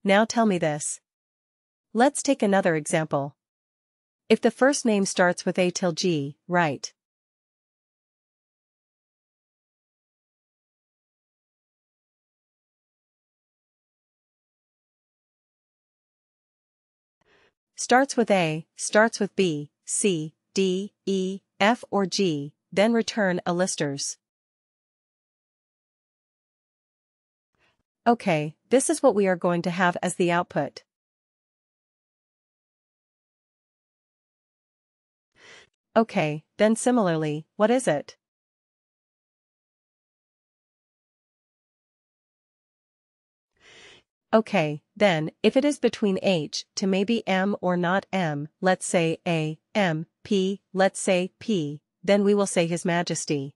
Now tell me this. Let's take another example. If the first name starts with A till G, write starts with A, starts with B, C, D, E, F or G, then return a listers. Okay, this is what we are going to have as the output. Okay, then similarly, what is it? Okay, then, if it is between H to maybe M or not M, let's say A, M, P, let's say P, then we will say His Majesty.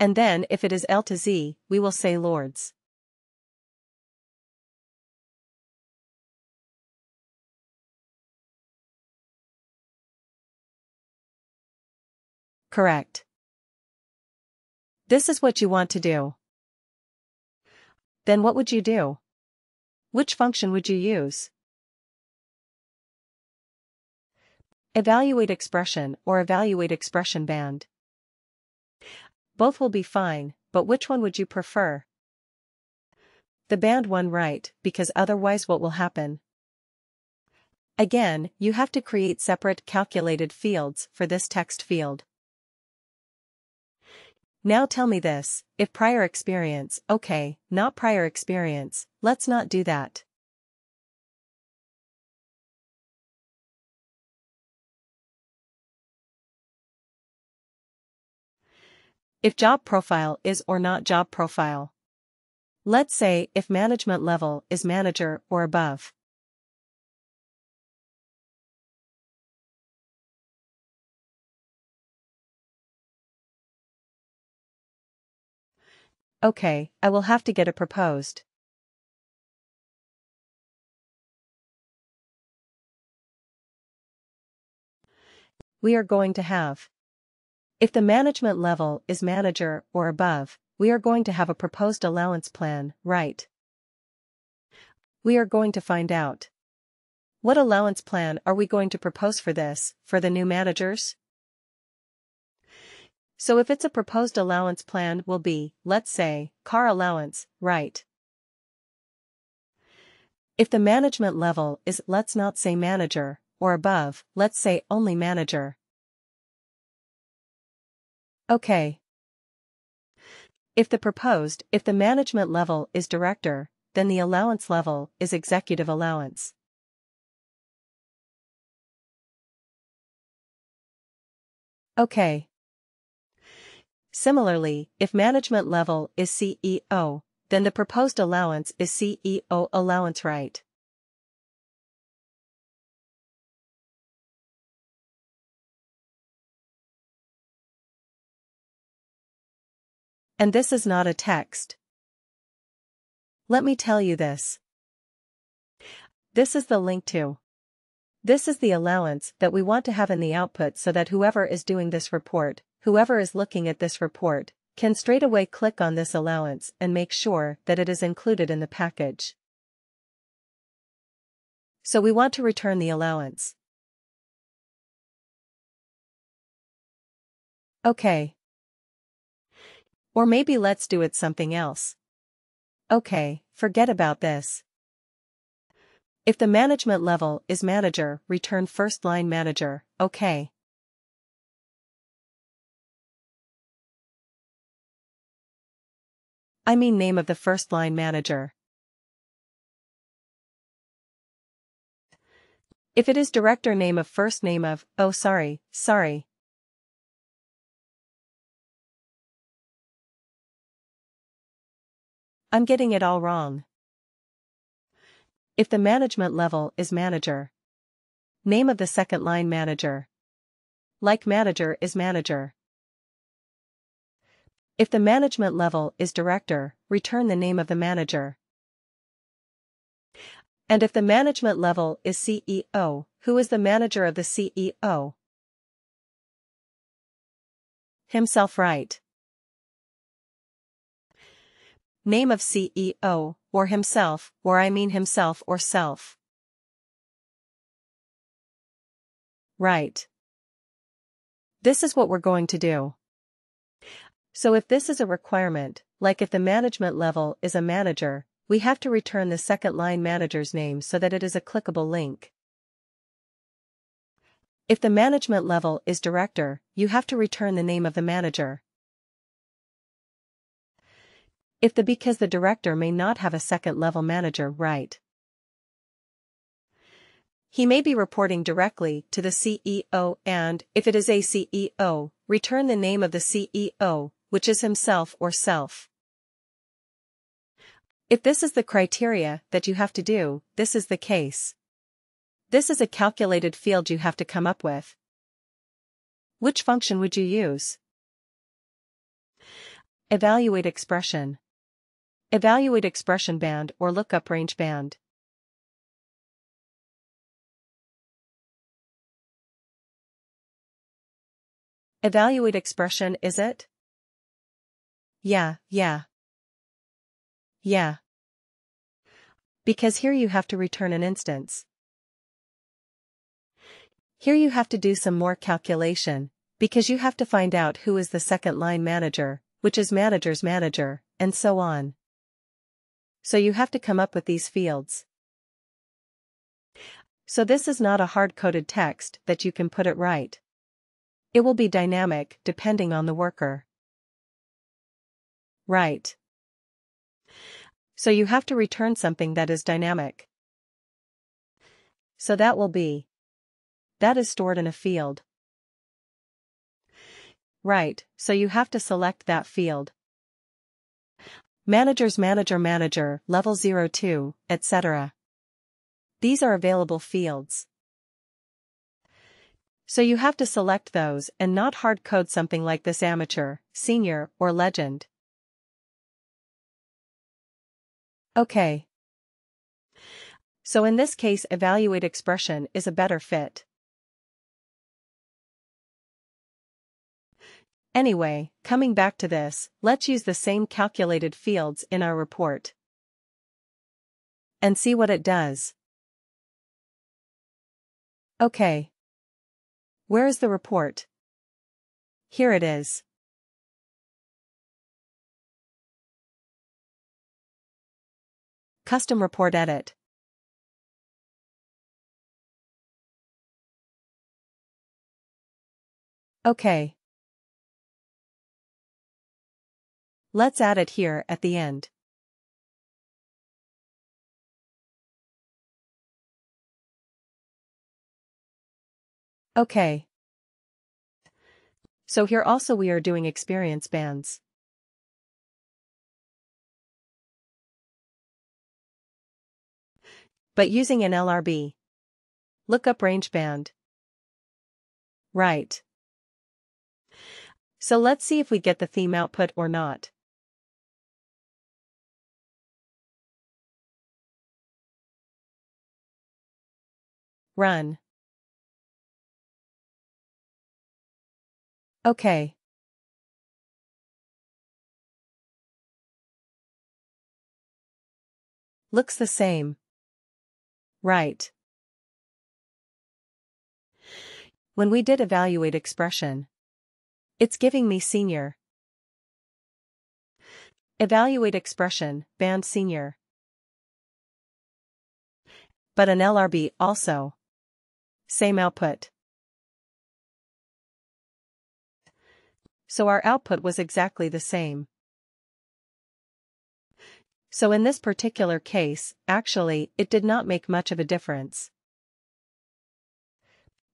And then if it is L to Z, we will say Lords. Correct. This is what you want to do. Then what would you do? Which function would you use? Evaluate expression or evaluate expression band. Both will be fine, but which one would you prefer? The band one, right, because otherwise what will happen? Again, you have to create separate calculated fields for this text field. Now tell me this, if prior experience, okay, not prior experience, let's not do that. If job profile is or not job profile. Let's say if management level is manager or above. Okay, I will have to get it proposed. We are going to have. If the management level is manager or above, we are going to have a proposed allowance plan, right? We are going to find out. What allowance plan are we going to propose for this, for the new managers? So if it's a proposed allowance plan will be, let's say, car allowance, right? If the management level is, let's not say manager, or above, let's say only manager. Okay. If the management level is director, then the allowance level is executive allowance. Okay. Similarly, if management level is CEO, then the proposed allowance is CEO allowance, right? And this is not a text. Let me tell you this. This is the link to. This is the allowance that we want to have in the output so that whoever is doing this report, whoever is looking at this report, can straight away click on this allowance and make sure that it is included in the package. So we want to return the allowance. Okay. Or maybe let's do it something else. Okay, forget about this. If the management level is manager, return first line manager, okay. I mean name of the first line manager. If it is director, name of first name of, oh sorry. I'm getting it all wrong. If the management level is manager. Name of the second line manager. Like manager is manager. If the management level is director, return the name of the manager. And if the management level is CEO, who is the manager of the CEO? Himself, right? Name of CEO, or himself, or I mean himself or self. Right. This is what we're going to do. So if this is a requirement, like if the management level is a manager, we have to return the second line manager's name so that it is a clickable link. If the management level is director, you have to return the name of the manager. Because the director may not have a second level manager, right? He may be reporting directly to the CEO and, if it is a CEO, return the name of the CEO, which is himself or self. If this is the criteria that you have to do, this is the case. This is a calculated field you have to come up with. Which function would you use? Evaluate expression. Evaluate expression band or lookup range band. Evaluate expression, is it? Yeah. Because here you have to return an instance. Here you have to do some more calculation, because you have to find out who is the second line manager, which is manager's manager, and so on. So you have to come up with these fields. So this is not a hard-coded text that you can put it right. It will be dynamic depending on the worker. Right. So you have to return something that is dynamic. So that will be. That is stored in a field. Right, so you have to select that field. Managers manager, level 02, etc. These are available fields. So you have to select those and not hard code something like this: amateur, senior, or legend. Okay. So in this case, evaluate expression is a better fit. Anyway, coming back to this, let's use the same calculated fields in our report. And see what it does. Okay. Where is the report? Here it is. Custom report edit. Okay. Let's add it here at the end. Okay. So here also we are doing experience bands. But using an LRB. Lookup range band. Right. So let's see if we get the theme output or not. Run. Okay. Looks the same. Right. When we did evaluate expression, it's giving me senior. Evaluate expression, band senior. But an LRB also. Same output. So our output was exactly the same. So in this particular case, actually, it did not make much of a difference.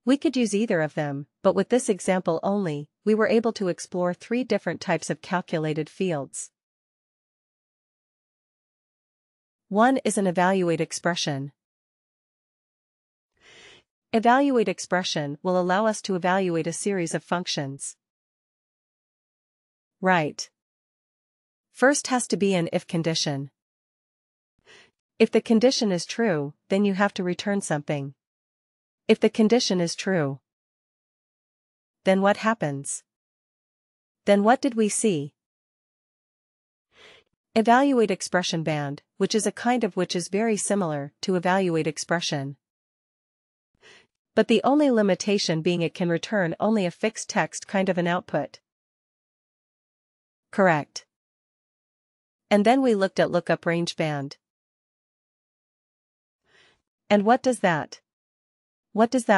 We could use either of them, but with this example only, we were able to explore 3 different types of calculated fields. One is an evaluate expression. Evaluate expression will allow us to evaluate a series of functions. Right. First has to be an if condition. If the condition is true, then you have to return something. If the condition is true, then what happens? Then what did we see? Evaluate expression band, which is a kind of which is very similar to evaluate expression. But the only limitation being it can return only a fixed text kind of an output. Correct. And then we looked at lookup range band. And what does that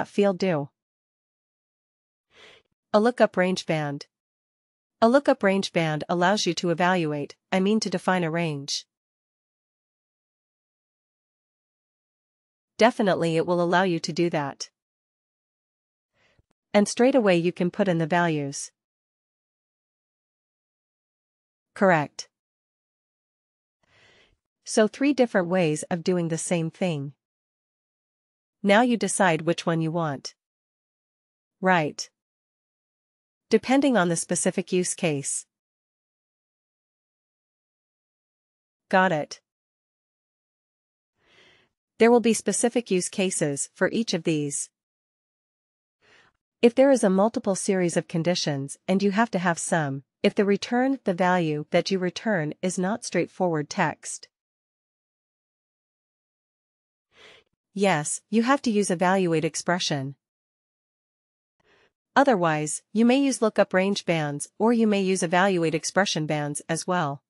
field do? A lookup range band. A lookup range band allows you to evaluate, to define a range. Definitely it will allow you to do that. And straight away you can put in the values. Correct. So 3 different ways of doing the same thing. Now you decide which one you want. Right. Depending on the specific use case. Got it. There will be specific use cases for each of these. If there is a multiple series of conditions and you have to have some, if the value that you return is not straightforward text. Yes, you have to use evaluate expression. Otherwise, you may use lookup range bands or you may use evaluate expression bands as well.